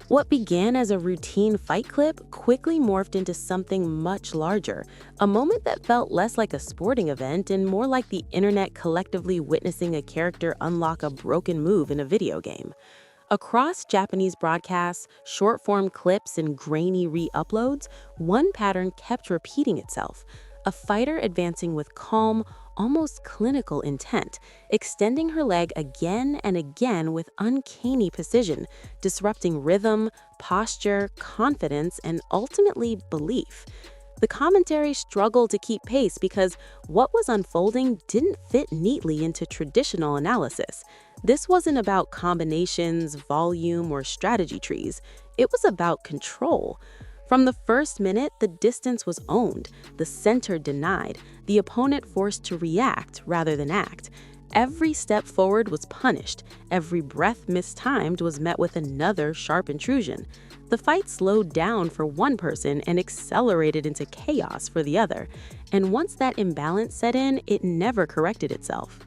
What began as a routine fight clip quickly morphed into something much larger, a moment that felt less like a sporting event and more like the internet collectively witnessing a character unlock a broken move in a video game. Across Japanese broadcasts, short-form clips, and grainy re-uploads, one pattern kept repeating itself. A fighter advancing with calm, almost clinical intent, extending her leg again and again with uncanny precision, disrupting rhythm, posture, confidence, and ultimately belief. The commentary struggled to keep pace because what was unfolding didn't fit neatly into traditional analysis. This wasn't about combinations, volume, or strategy trees. It was about control. From the first minute, the distance was owned, the center denied, the opponent forced to react rather than act. Every step forward was punished. Every breath mistimed was met with another sharp intrusion. The fight slowed down for one person and accelerated into chaos for the other. And once that imbalance set in, it never corrected itself.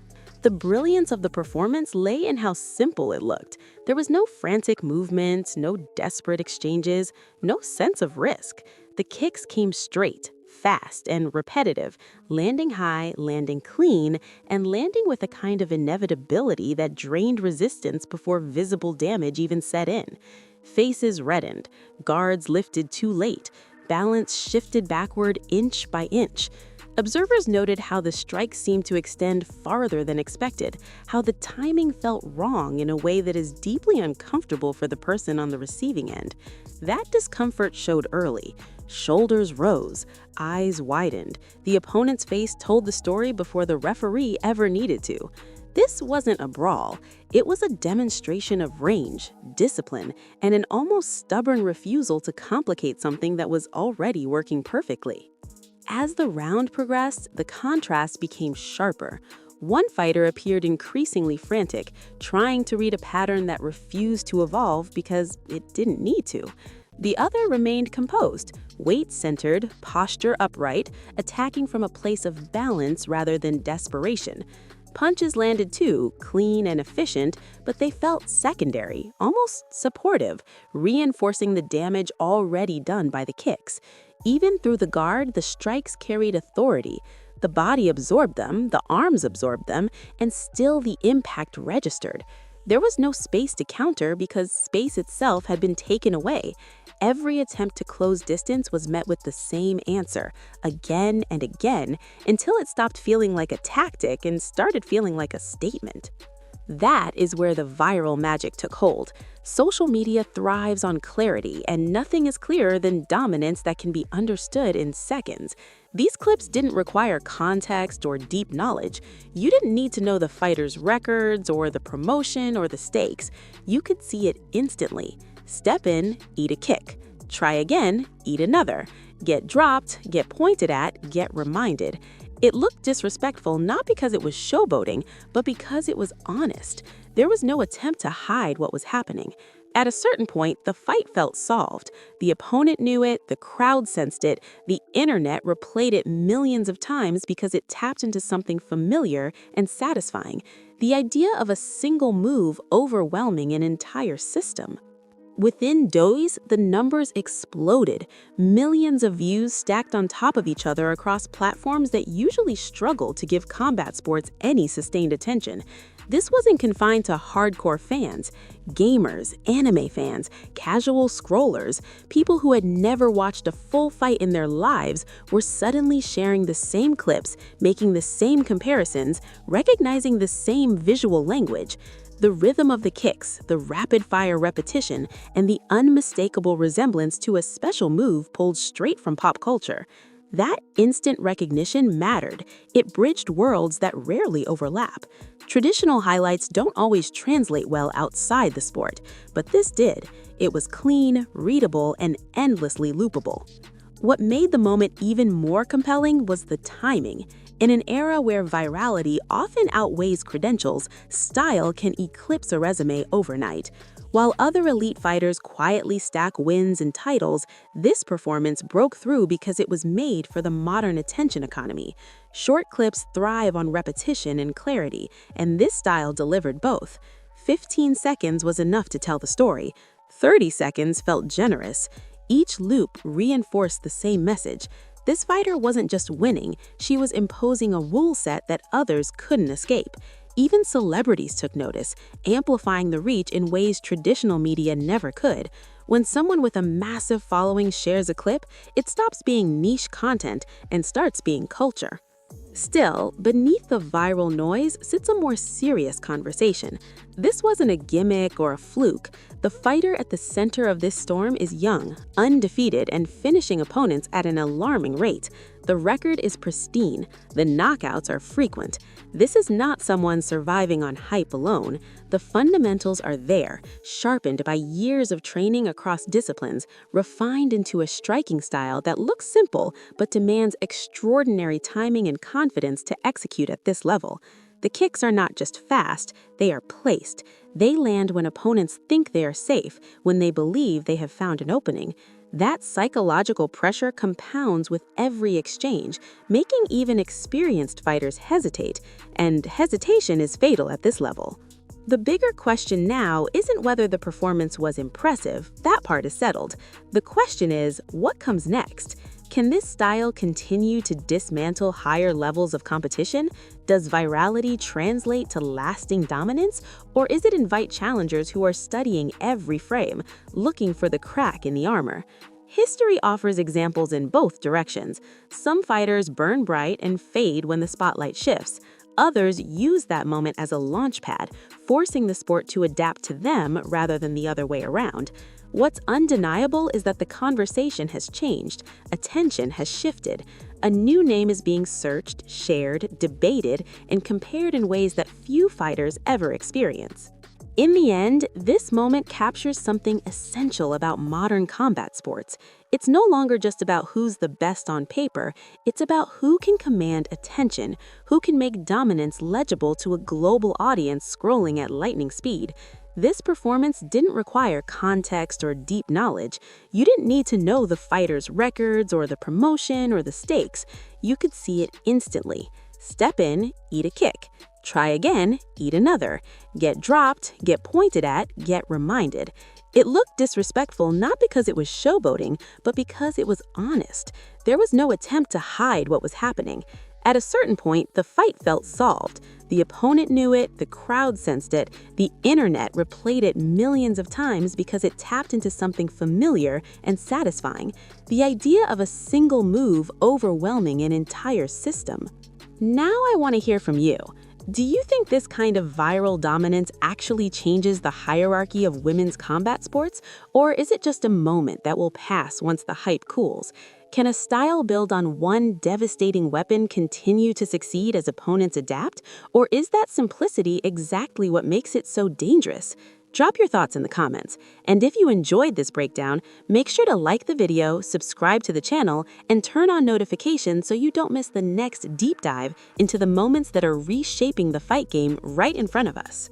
The brilliance of the performance lay in how simple it looked. There was no frantic movements, no desperate exchanges, no sense of risk. The kicks came straight, fast, and repetitive, landing high, landing clean, and landing with a kind of inevitability that drained resistance before visible damage even set in. Faces reddened, guards lifted too late, balance shifted backward inch by inch. Observers noted how the strikes seemed to extend farther than expected, how the timing felt wrong in a way that is deeply uncomfortable for the person on the receiving end. That discomfort showed early. Shoulders rose, eyes widened. The opponent's face told the story before the referee ever needed to. This wasn't a brawl. It was a demonstration of range, discipline, and an almost stubborn refusal to complicate something that was already working perfectly. As the round progressed, the contrast became sharper. One fighter appeared increasingly frantic, trying to read a pattern that refused to evolve because it didn't need to. The other remained composed, weight-centered, posture upright, attacking from a place of balance rather than desperation. Punches landed too, clean and efficient, but they felt secondary, almost supportive, reinforcing the damage already done by the kicks. Even through the guard, the strikes carried authority. The body absorbed them, the arms absorbed them, and still the impact registered. There was no space to counter because space itself had been taken away. Every attempt to close distance was met with the same answer, again and again, until it stopped feeling like a tactic and started feeling like a statement. That is where the viral magic took hold. Social media thrives on clarity, and nothing is clearer than dominance that can be understood in seconds. These clips didn't require context or deep knowledge. You didn't need to know the fighter's records or the promotion or the stakes. You could see it instantly. Step in, eat a kick. Try again, eat another. Get dropped, get pointed at, get reminded. It looked disrespectful not because it was showboating, but because it was honest. There was no attempt to hide what was happening. At a certain point, the fight felt solved. The opponent knew it, the crowd sensed it, the internet replayed it millions of times because it tapped into something familiar and satisfying. The idea of a single move overwhelming an entire system. Within days, the numbers exploded. Millions of views stacked on top of each other across platforms that usually struggle to give combat sports any sustained attention. This wasn't confined to hardcore fans. Gamers, anime fans, casual scrollers, people who had never watched a full fight in their lives were suddenly sharing the same clips, making the same comparisons, recognizing the same visual language. The rhythm of the kicks, the rapid-fire repetition, and the unmistakable resemblance to a special move pulled straight from pop culture. That instant recognition mattered. It bridged worlds that rarely overlap. Traditional highlights don't always translate well outside the sport, but this did. It was clean, readable, and endlessly loopable. What made the moment even more compelling was the timing. In an era where virality often outweighs credentials, style can eclipse a resume overnight. While other elite fighters quietly stack wins and titles, this performance broke through because it was made for the modern attention economy. Short clips thrive on repetition and clarity, and this style delivered both. 15 seconds was enough to tell the story. 30 seconds felt generous. Each loop reinforced the same message. This fighter wasn't just winning, she was imposing a rule set that others couldn't escape. Even celebrities took notice, amplifying the reach in ways traditional media never could. When someone with a massive following shares a clip, it stops being niche content and starts being culture. Still, beneath the viral noise sits a more serious conversation. This wasn't a gimmick or a fluke. The fighter at the center of this storm is young, undefeated, and finishing opponents at an alarming rate. The record is pristine. The knockouts are frequent. This is not someone surviving on hype alone. The fundamentals are there, sharpened by years of training across disciplines, refined into a striking style that looks simple but demands extraordinary timing and confidence to execute at this level. The kicks are not just fast, they are placed. They land when opponents think they are safe, when they believe they have found an opening. That psychological pressure compounds with every exchange, making even experienced fighters hesitate, and hesitation is fatal at this level. The bigger question now isn't whether the performance was impressive, that part is settled. The question is, what comes next? Can this style continue to dismantle higher levels of competition? Does virality translate to lasting dominance? Or is it invite challengers who are studying every frame, looking for the crack in the armor? History offers examples in both directions. Some fighters burn bright and fade when the spotlight shifts. Others use that moment as a launchpad, forcing the sport to adapt to them rather than the other way around. What's undeniable is that the conversation has changed, attention has shifted. A new name is being searched, shared, debated, and compared in ways that few fighters ever experience. In the end, this moment captures something essential about modern combat sports. It's no longer just about who's the best on paper, it's about who can command attention, who can make dominance legible to a global audience scrolling at lightning speed. This performance didn't require context or deep knowledge. You didn't need to know the fighter's records or the promotion or the stakes. You could see it instantly. Step in, eat a kick. Try again, eat another. Get dropped, get pointed at, get reminded. It looked disrespectful not because it was showboating, but because it was honest. There was no attempt to hide what was happening. At a certain point, the fight felt solved. The opponent knew it, the crowd sensed it, the internet replayed it millions of times because it tapped into something familiar and satisfying. The idea of a single move overwhelming an entire system. Now I want to hear from you. Do you think this kind of viral dominance actually changes the hierarchy of women's combat sports, or is it just a moment that will pass once the hype cools? Can a style built on one devastating weapon continue to succeed as opponents adapt, or is that simplicity exactly what makes it so dangerous? Drop your thoughts in the comments, and if you enjoyed this breakdown, make sure to like the video, subscribe to the channel, and turn on notifications so you don't miss the next deep dive into the moments that are reshaping the fight game right in front of us.